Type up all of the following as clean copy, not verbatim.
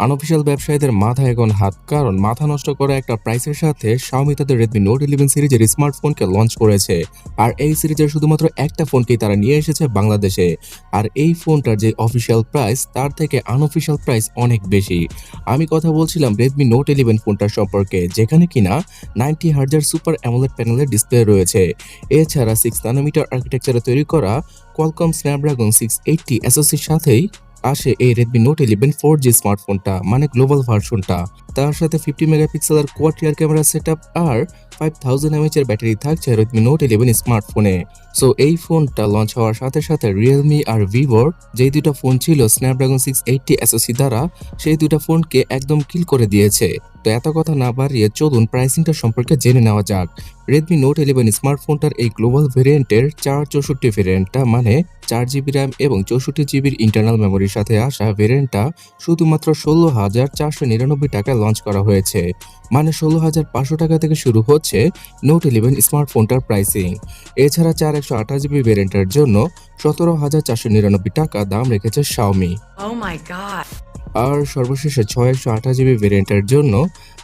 Unofficial ব্যবসায়ীদের মাথা এখন হাত, কারণ মাথা নষ্ট করা একটা প্রাইসের সাথে Xiaomi তাদের Redmi Note 11 সিরিজের স্মার্টফোনকে লঞ্চ করেছে। আর এই সিরিজের শুধুমাত্র একটা ফোনকেই তারা নিয়ে এসেছে বাংলাদেশে। আর এই ফোনটার যে অফিশিয়াল প্রাইস তার থেকে আনঅফিশিয়াল প্রাইস অনেক বেশি। আমি কথা বলছিলাম Redmi Note 11 ফোনটার সম্পর্কে, যেখানে কিনা 90 হার্জের সুপার অ্যামোলেড প্যানেলের ডিসপ্লে রয়েছে। এছাড়া 6 ন্যানোমিটার আর্কিটেকচারে তৈরি করা Qualcomm Snapdragon 680 SoCর সাথেই আসে এই Redmi Note 11 4G স্মার্টফোনটা, মানে গ্লোবাল ভার্সনটা। তার সাথে 50 মেগাপিক্সেলের কোয়াড রিয়ার ক্যামেরা সেটআপ আর 5000 mAh এর ব্যাটারি থাকছে Redmi Note 11 স্মার্টফোনে। সো এই ফোনটা লঞ্চ হওয়ার সাথে সাথে Realme আর Vivoর যেই দুটো ফোন ছিল Snapdragon 680 SoC দ্বারা, সেই দুটো ফোনকে একদম কিল করে দিয়েছে। তো এত কথা না বাড়িয়ে চলুন প্রাইসিংটা সম্পর্কে জেনে নেওয়া যাক। Redmi Note 11 স্মার্টফোনটার এই গ্লোবাল ভেরিয়েন্টের 464 ভেরিয়েন্টটা, মানে 4GB র্যাম এবং 64GB ইন্টারনাল মেমোরির সাথে আসা ভেরিয়েন্টটা শুধুমাত্র 16,499 টাকায় লঞ্চ করা হয়েছে। মানে 16,500 টাকা থেকে শুরু হচ্ছে Note 11 স্মার্টফোনটার প্রাইসিং। এছাড়া 4128GB ভেরিয়েন্টের জন্য 17,499 টাকা দাম রেখেছে Xiaomi। Oh my god. আর সর্বশেষে 628GB ভেরিয়েন্টের জন্য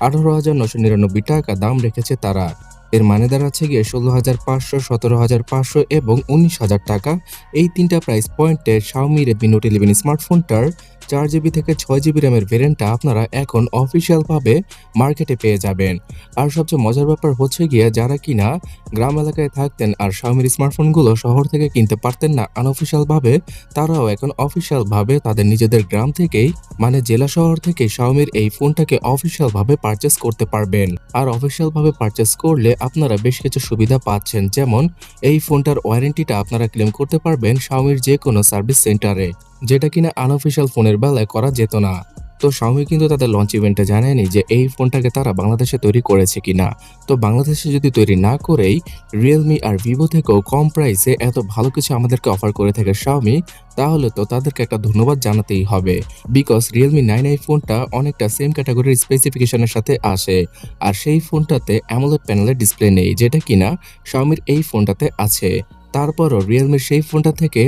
18,999 টাকা দাম রেখেছে তারা। এর মানে দাঁড়াচ্ছে গিয়ে 16,500, 17,500 এবং 19,000 টাকা। এই তিনটা প্রাইস পয়েন্টে Xiaomi Redmi Note 11 স্মার্টফোনটার 4GB থেকে 6GB র্যামের ভেরিয়েন্টটা আপনারা এখন অফিসিয়াল ভাবে মার্কেটে পেয়ে যাবেন। আর সবচেয়ে মজার ব্যাপার হচ্ছে গিয়ে, যারা কিনা গ্রাম এলাকায় থাকতেন আর Xiaomi স্মার্টফোনগুলো শহর থেকে কিনতে পারতেন না আনঅফিসিয়াল ভাবে, তারাও এখন অফিসিয়াল ভাবে তাদের নিজেদের গ্রাম থেকেই, মানে জেলা শহর থেকে Xiaomiর এই ফোনটাকে অফিসিয়াল ভাবে পারচেস করতে পারবেন। আর অফিসিয়াল ভাবে পারচেস করলে আপনারা বেশ কিছু সুবিধা পাচ্ছেন, যেমন এই ফোনটার ওয়ারেন্টিটা আপনারা ক্লেম করতে পারবেন Xiaomiর যে কোনো সার্ভিস সেন্টারে, যেটা কিনা আনঅফিশিয়াল ফোনের বেলায় করা যেত না। তো Xiaomi কিন্তু তাদের লঞ্চ ইভেন্টে জানায়নি যে এই ফোনটাকে তারা বাংলাদেশে তৈরি করেছে কিনা। তো বাংলাদেশে যদি তৈরি না করেই Realme আর Vivo থেকেও কম প্রাইসে এত ভালো কিছু আমাদেরকে অফার করে থাকে Xiaomi, তাহলে তো তাদেরকে একটা ধন্যবাদ জানাতেই হবে। বিকজ Realme 9i ফোনটা অনেকটা সেম ক্যাটাগরির স্পেসিফিকেশনের সাথে আসে, আর সেই ফোনটাতে AMOLED প্যানেলের ডিসপ্লে নেই, যেটা কিনা Xiaomiর এই ফোনটাতে আছে। তারপরও Realmeর সেই ফোনটা থেকে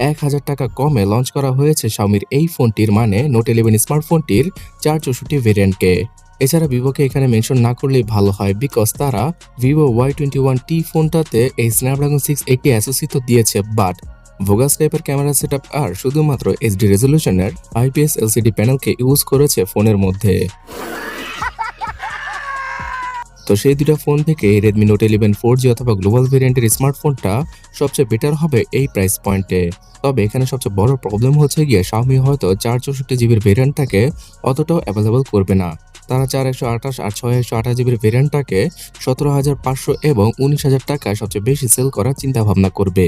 1000 টাকা কমে লঞ্চ করা হয়েছে Xiaomiর এই ফোনটির, মানে Note 11 স্মার্টফোনটির 464 ভেরিয়েন্টকে। এছাড়া ভিভোকে এখানে মেনশন না করলেই ভালো হয়, বিকজ তারা Vivo Y21T ফোনটাতে এই Snapdragon 680 SoC তো দিয়েছে, বাট ভোগাস টাইপের ক্যামেরা সেটআপ আর শুধুমাত্র HD রেজলিউশনের IPS LCD প্যানেলকে ইউজ করেছে ফোনের মধ্যে। তো সেই দুটো ফোন থেকে Redmi Note 11 4G অথবা গ্লোবাল ভেরিয়েন্টের স্মার্টফোনটা সবচেয়ে বেটার হবে এই প্রাইস পয়েন্টে। তবে এখানে সবচেয়ে বড় প্রবলেম হচ্ছে গিয়ে Xiaomi হয়তো 464GB ভেরিয়েন্টটাকে অতটাও অ্যাভেলেবল করবে না। তারা 4128 আর 6128GB ভেরিয়েন্টটাকে 17,500 এবং 19,000 টাকায় সবচেয়ে বেশি সেল করার চিন্তা ভাবনা করবে,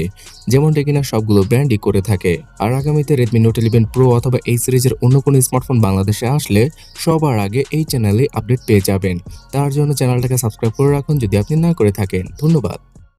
যেমনটা কিনা সবগুলো ব্র্যান্ডই করে থাকে। আর আগামীতে Redmi Note 11 Pro অথবা এই সিরিজের অন্য কোনো স্মার্টফোন বাংলাদেশে আসলে সবার আগে এই চ্যানেলে আপডেট পেয়ে যাবেন। তার জন্য চ্যানেলটাকে সাবস্ক্রাইব করে রাখুন যদি আপনি না করে থাকেন। ধন্যবাদ।